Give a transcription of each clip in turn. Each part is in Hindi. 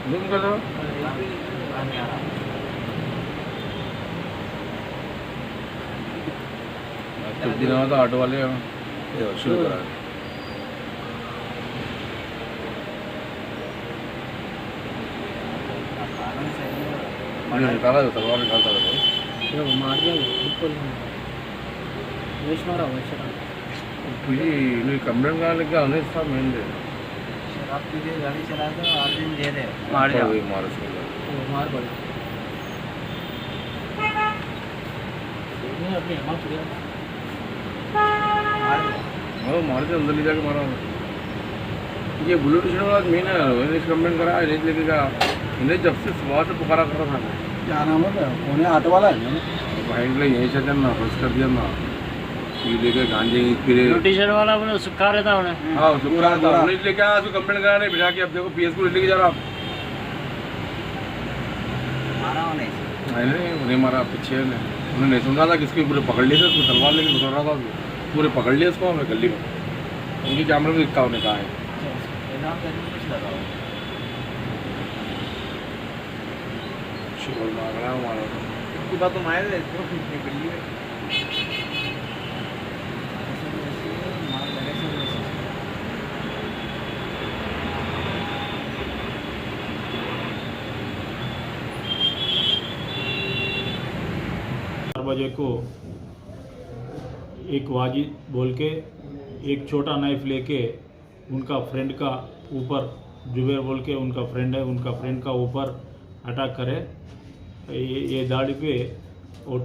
जूम कर दो। छुट्टी ना हो तो ऑटो वाले ये शुरू करा निकाला था तलवार निकालता था ये मार दिया बिल्कुल वेश मारा वैसे तुझी नहीं कंप्लेंट करा लेके आने था मेन दे शराब पी के गाड़ी चला तो 8 दिन दे दे मार दिया मार उसको मार पड़ा नहीं अपने मार दिया मार के अंदर ले जाके मारा ये ब्लू टी शर्ट वाला मेन है इन्हें कंप्लेंट करा इन्हें लेके गया इन्हें जब से सुबह से पुकारा कर रहा था क्या नाम है कौन है ऑटो वाला है भाई के लिए यही चल ना बस कर दिया ना पी लेके गांजे फिर टी शर्ट वाला अपने सुखा रहता उन्हें हाँ सुखा था उन्हें लेके आया उसको कंप्लेंट करा नहीं बिठा के अब देखो पीएस को लेके जा रहा मारा उन्हें नहीं उन्हें मारा पीछे उन्हें नहीं सुन रहा था किसके पूरे पकड़ लिए थे उसको तलवार लेके घुस रहा था पूरे पकड़ लिए उसको हमें गली में उनकी कैमरे में दिखता उन्हें कहा है शिकोल मार रहा हमारा की बात तो मारे इसको गली में बजे को एक वाजिद बोल के एक छोटा नाइफ लेके उनका फ्रेंड का ऊपर जुबेर बोल के उनका फ्रेंड है उनका फ्रेंड का ऊपर अटैक करे ये दाढ़ी पे और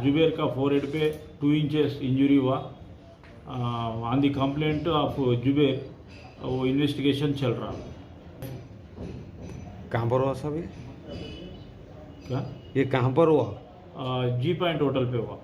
जुबेर का फोरहेड पे 2 इंचेस इंजरी हुआ on the complaint of Zubair वो इन्वेस्टिगेशन चल रहा कहाँ पर हुआ सब क्या ये कहाँ पर हुआ जी पॉइंट होटल पे हुआ।